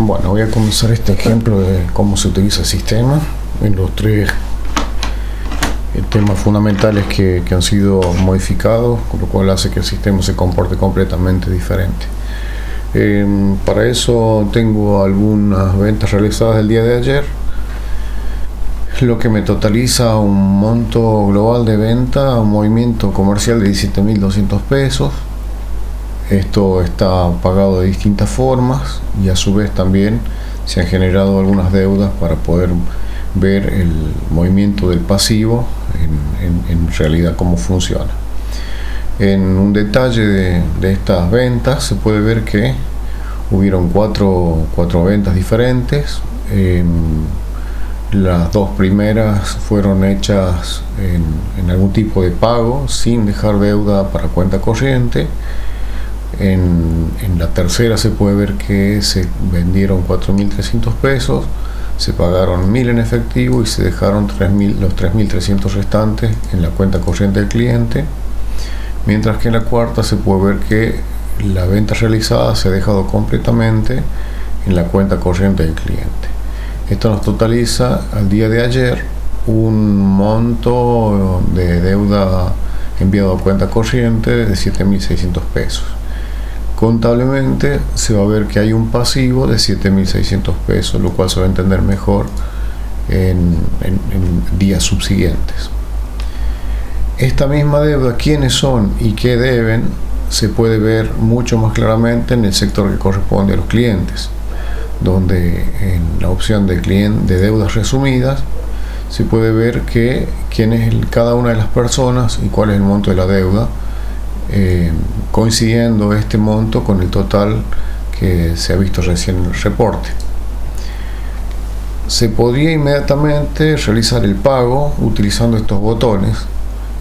Bueno, voy a comenzar este ejemplo de cómo se utiliza el sistema en los tres temas fundamentales que han sido modificados, con lo cual hace que el sistema se comporte completamente diferente. Para eso tengo algunas ventas realizadas el día de ayer, lo que me totaliza un monto global de venta, un movimiento comercial de 17.200 pesos. Esto está pagado de distintas formas y a su vez también se han generado algunas deudas para poder ver el movimiento del pasivo en realidad cómo funciona. En un detalle de estas ventas se puede ver que hubieron cuatro ventas diferentes. Las dos primeras fueron hechas en algún tipo de pago sin dejar deuda para cuenta corriente. En la tercera se puede ver que se vendieron 4.300 pesos, se pagaron 1.000 en efectivo y se dejaron los 3.300 restantes en la cuenta corriente del cliente, mientras que en la cuarta se puede ver que la venta realizada se ha dejado completamente en la cuenta corriente del cliente. Esto nos totaliza al día de ayer un monto de deuda enviado a cuenta corriente de 7.600 pesos. Contablemente se va a ver que hay un pasivo de 7.600 pesos, lo cual se va a entender mejor en días subsiguientes. Esta misma deuda, quiénes son y qué deben, se puede ver mucho más claramente en el sector que corresponde a los clientes, donde en la opción de deudas resumidas se puede ver quién es cada una de las personas y cuál es el monto de la deuda, coincidiendo este monto con el total que se ha visto recién en el reporte. Se podría inmediatamente realizar el pago utilizando estos botones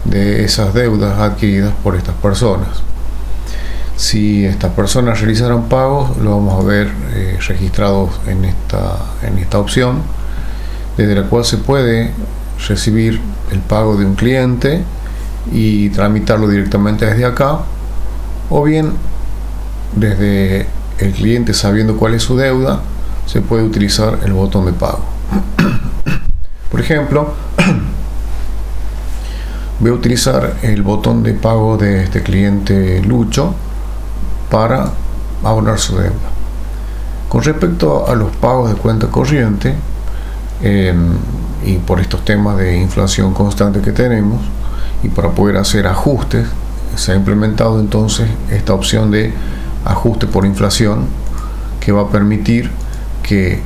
de esas deudas adquiridas por estas personas. Si estas personas realizaran pagos, lo vamos a ver registrados en esta opción, desde la cual se puede recibir el pago de un cliente y tramitarlo directamente desde acá, o bien desde el cliente, sabiendo cuál es su deuda, se puede utilizar el botón de pago. Por ejemplo, voy a utilizar el botón de pago de este cliente Lucho para abonar su deuda. Con respecto a los pagos de cuenta corriente, y por estos temas de inflación constante que tenemos, y para poder hacer ajustes, se ha implementado entonces esta opción de ajuste por inflación, que va a permitir que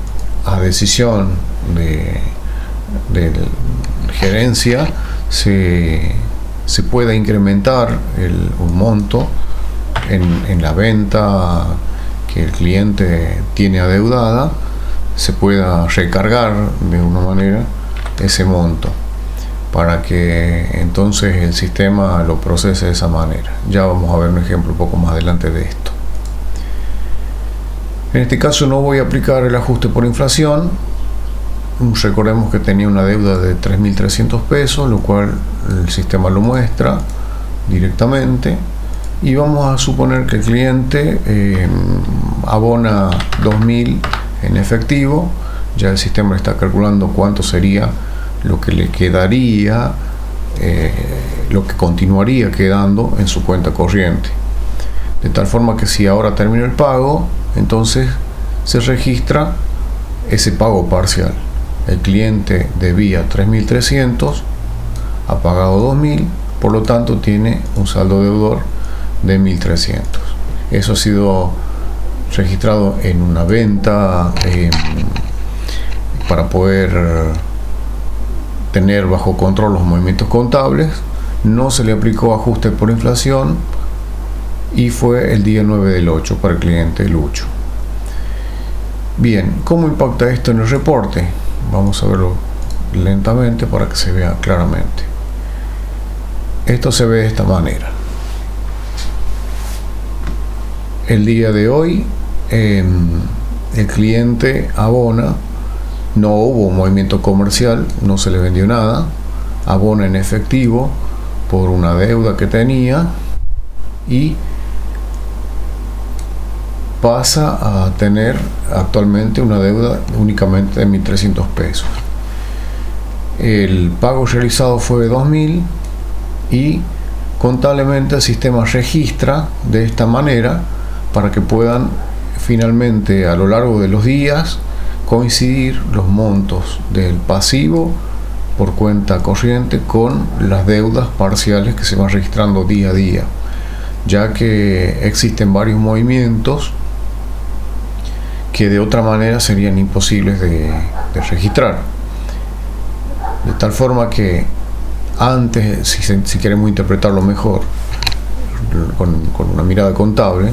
a decisión de gerencia se pueda incrementar un monto en la venta que el cliente tiene adeudada, se pueda recargar de una manera ese monto, para que entonces el sistema lo procese de esa manera. Ya vamos a ver un ejemplo un poco más adelante de esto. En este caso no voy a aplicar el ajuste por inflación. Recordemos que tenía una deuda de 3.300 pesos, lo cual el sistema lo muestra directamente, y vamos a suponer que el cliente abona 2.000 en efectivo. Ya el sistema está calculando cuánto sería lo que le quedaría, lo que continuaría quedando en su cuenta corriente, de tal forma que si ahora termina el pago, entonces se registra ese pago parcial. El cliente debía 3.300, ha pagado 2.000, por lo tanto tiene un saldo deudor de 1.300. Eso ha sido registrado en una venta para poder tener bajo control los movimientos contables. No se le aplicó ajuste por inflación y fue el día 9 del 8 para el cliente Lucho. Bien, ¿cómo impacta esto en el reporte? Vamos a verlo lentamente para que se vea claramente. Esto se ve de esta manera. El día de hoy el cliente abona, no hubo un movimiento comercial, no se le vendió nada, abona en efectivo por una deuda que tenía y pasa a tener actualmente una deuda únicamente de 1.300 pesos. El pago realizado fue de 2.000 y contablemente el sistema registra de esta manera para que puedan finalmente a lo largo de los días coincidir los montos del pasivo por cuenta corriente con las deudas parciales que se van registrando día a día, ya que existen varios movimientos que de otra manera serían imposibles de registrar. De tal forma que antes, si queremos interpretarlo mejor con una mirada contable,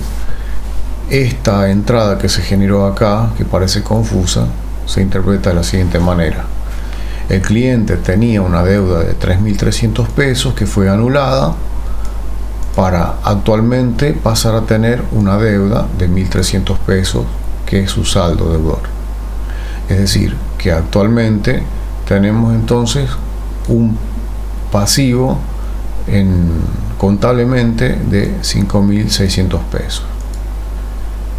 esta entrada que se generó acá, que parece confusa, se interpreta de la siguiente manera. El cliente tenía una deuda de 3.300 pesos que fue anulada para actualmente pasar a tener una deuda de 1.300 pesos, que es su saldo deudor. Es decir, que actualmente tenemos entonces un pasivo contablemente de 5.600 pesos.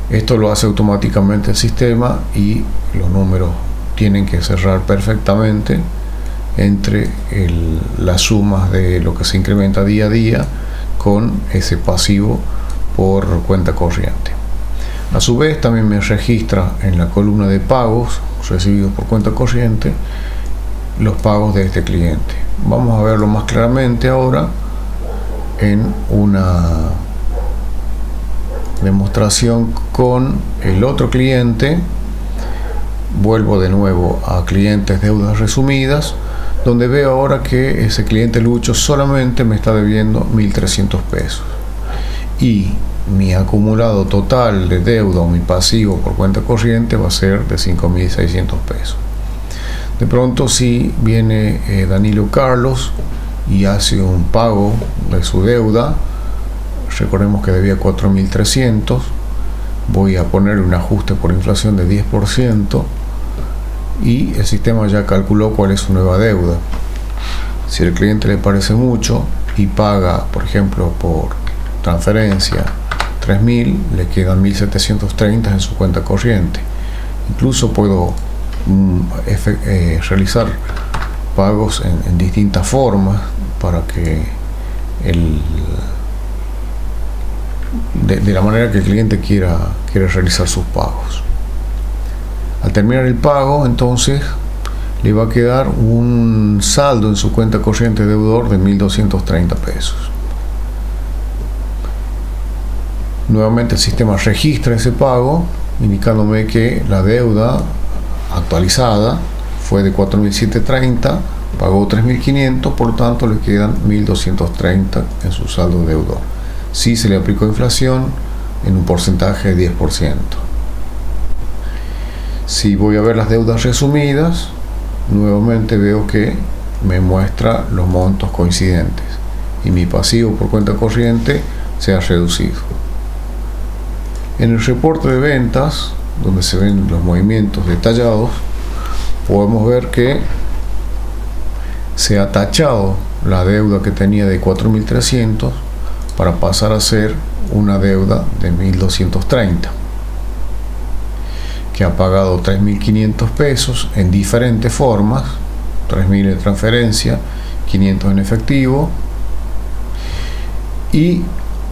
Esto lo hace automáticamente el sistema y los números tienen que cerrar perfectamente entre las sumas de lo que se incrementa día a día con ese pasivo por cuenta corriente. A su vez también me registra en la columna de pagos recibidos por cuenta corriente los pagos de este cliente. Vamos a verlo más claramente ahora en una demostración con el otro cliente. Vuelvo de nuevo a clientes deudas resumidas, donde veo ahora que ese cliente Lucho solamente me está debiendo 1.300 pesos y mi acumulado total de deuda o mi pasivo por cuenta corriente va a ser de 5.600 pesos. De pronto, si viene Danilo Carlos y hace un pago de su deuda, recordemos que debía 4.300, voy a poner un ajuste por inflación de 10% y el sistema ya calculó cuál es su nueva deuda. Si al cliente le parece mucho y paga, por ejemplo, por transferencia 3.000, le quedan 1.730 en su cuenta corriente. Incluso puedo realizar pagos en distintas formas para que de la manera que el cliente quiera realizar sus pagos. Al terminar el pago, entonces le va a quedar un saldo en su cuenta corriente deudor de 1.230 pesos. Nuevamente el sistema registra ese pago, indicándome que la deuda actualizada fue de 4.730, pagó 3.500, por tanto le quedan 1.230 en su saldo deudor. Si se le aplicó inflación en un porcentaje de 10%. Si voy a ver las deudas resumidas, nuevamente veo que me muestra los montos coincidentes y mi pasivo por cuenta corriente se ha reducido. En el reporte de ventas, donde se ven los movimientos detallados, podemos ver que se ha tachado la deuda que tenía de 4.300 para pasar a ser una deuda de 1.230, que ha pagado 3.500 pesos en diferentes formas, 3.000 de transferencia, 500 en efectivo, y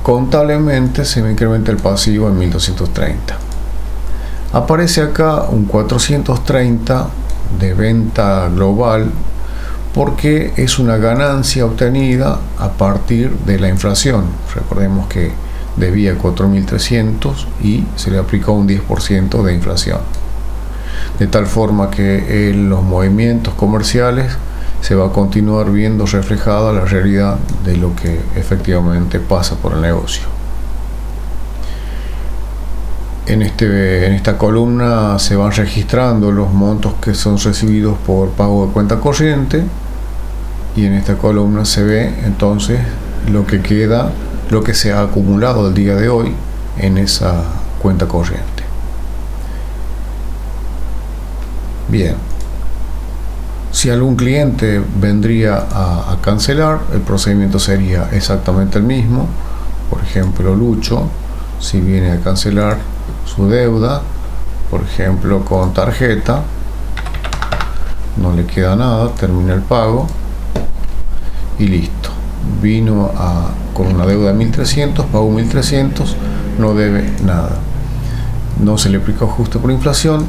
contablemente se me incrementa el pasivo en 1.230. Aparece acá un 430 de venta global porque es una ganancia obtenida a partir de la inflación. Recordemos que debía 4.300 y se le aplicó un 10% de inflación. De tal forma que en los movimientos comerciales se va a continuar viendo reflejada la realidad de lo que efectivamente pasa por el negocio. En esta columna se van registrando los montos que son recibidos por pago de cuenta corriente y en esta columna se ve entonces lo que queda, lo que se ha acumulado el día de hoy en esa cuenta corriente. Bien, si algún cliente vendría a cancelar, el procedimiento sería exactamente el mismo. Por ejemplo, Lucho, si viene a cancelar su deuda, por ejemplo con tarjeta, no le queda nada, termina el pago y listo. Vino con una deuda de 1300, pagó 1300, no debe nada, no se le aplica ajuste por inflación.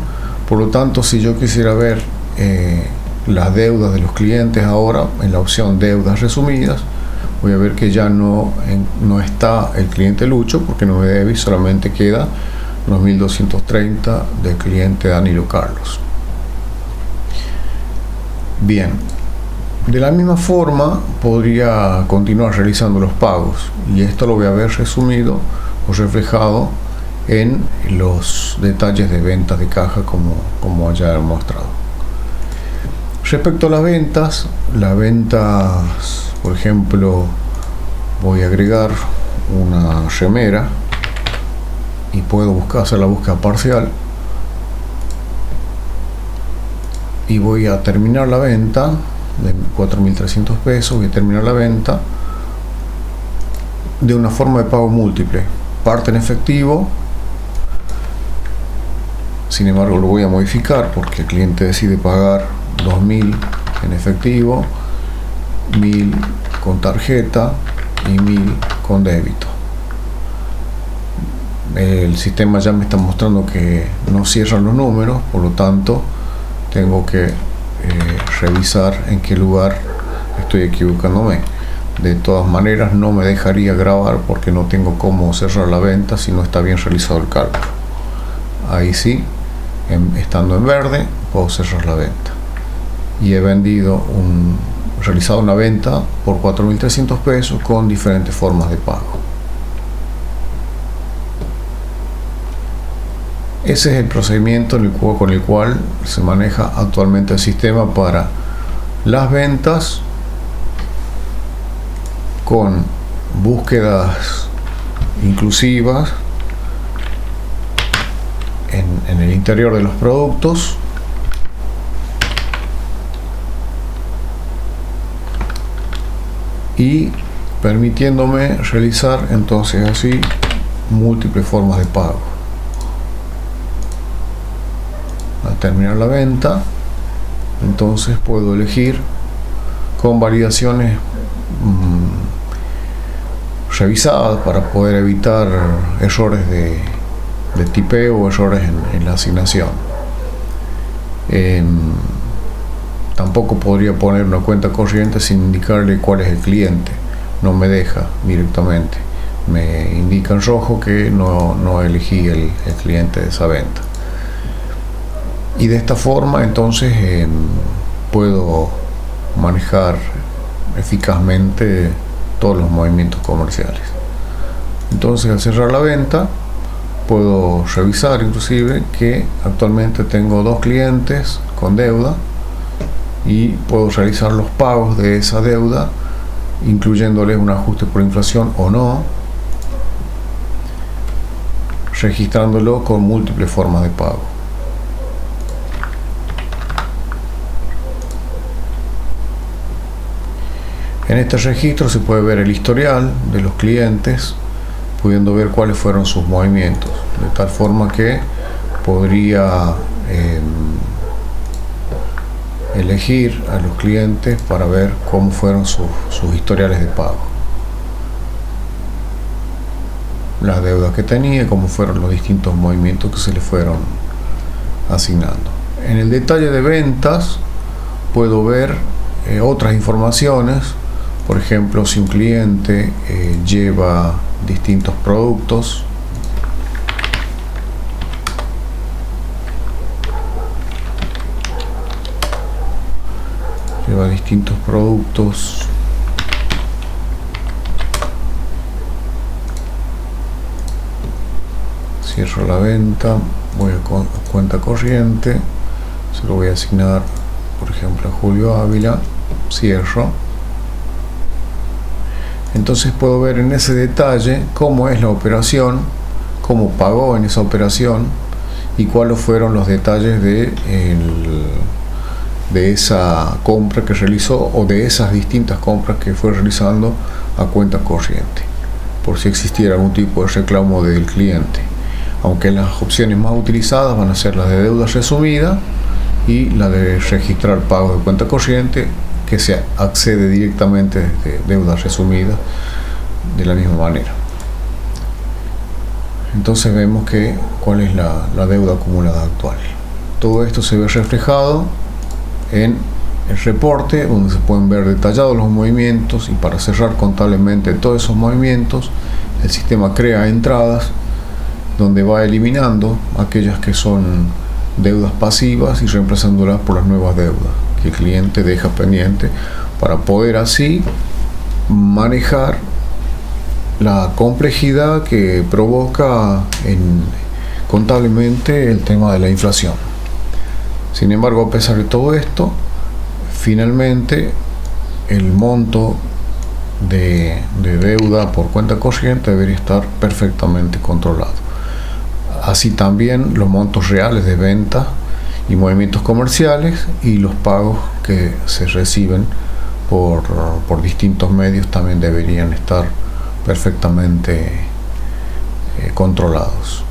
Por lo tanto, si yo quisiera ver las deudas de los clientes ahora en la opción deudas resumidas, voy a ver que ya no está el cliente Lucho porque no me debe y solamente queda los 1230 del cliente Danilo Carlos. Bien, de la misma forma podría continuar realizando los pagos y esto lo voy a ver resumido o reflejado en los detalles de ventas de caja como ya he mostrado. Respecto a las ventas, por ejemplo, voy a agregar una remera y puedo hacer la búsqueda parcial y voy a terminar la venta de 4.300 pesos. Voy a terminar la venta de una forma de pago múltiple, parte en efectivo. Sin embargo, lo voy a modificar porque el cliente decide pagar 2.000 en efectivo, 1.000 con tarjeta y 1.000 con débito. El sistema ya me está mostrando que no cierran los números, por lo tanto tengo que revisar en qué lugar estoy equivocándome. De todas maneras, no me dejaría grabar porque no tengo cómo cerrar la venta si no está bien realizado el cálculo. Ahí sí, estando en verde, puedo cerrar la venta. Y he realizado una venta por 4.300 pesos con diferentes formas de pago. Ese es el procedimiento con el cual se maneja actualmente el sistema para las ventas, con búsquedas inclusivas en el interior de los productos, y permitiéndome realizar entonces así múltiples formas de pago. Al terminar la venta, entonces puedo elegir con validaciones revisadas para poder evitar errores de tipeo o errores en la asignación. Tampoco podría poner una cuenta corriente sin indicarle cuál es el cliente. No me deja directamente. Me indica en rojo que no elegí el cliente de esa venta. Y de esta forma entonces puedo manejar eficazmente todos los movimientos comerciales. Entonces, al cerrar la venta, puedo revisar inclusive que actualmente tengo 2 clientes con deuda y puedo realizar los pagos de esa deuda incluyéndoles un ajuste por inflación o no, registrándolo con múltiples formas de pago. En este registro se puede ver el historial de los clientes, pudiendo ver cuáles fueron sus movimientos, de tal forma que podría elegir a los clientes para ver cómo fueron sus historiales de pago, las deudas que tenía y cómo fueron los distintos movimientos que se le fueron asignando. En el detalle de ventas puedo ver otras informaciones. Por ejemplo, si un cliente lleva distintos productos, cierro la venta, voy a cuenta corriente, se lo voy a asignar, por ejemplo, a Julio Ávila, cierro. Entonces puedo ver en ese detalle cómo es la operación, cómo pagó en esa operación y cuáles fueron los detalles de esa compra que realizó o de esas distintas compras que fue realizando a cuenta corriente, por si existiera algún tipo de reclamo del cliente. aunque las opciones más utilizadas van a ser las de deuda resumida y la de registrar pagos de cuenta corriente, que se accede directamente desde deuda resumida de la misma manera. Entonces vemos que cuál es la deuda acumulada actual. Todo esto se ve reflejado en el reporte, donde se pueden ver detallados los movimientos, y para cerrar contablemente todos esos movimientos, el sistema crea entradas donde va eliminando aquellas que son deudas pasivas y reemplazándolas por las nuevas deudas que el cliente deja pendiente, para poder así manejar la complejidad que provoca contablemente el tema de la inflación. Sin embargo, a pesar de todo esto, finalmente el monto de deuda por cuenta corriente debería estar perfectamente controlado. Así también los montos reales de venta y movimientos comerciales, y los pagos que se reciben por distintos medios también deberían estar perfectamente controlados.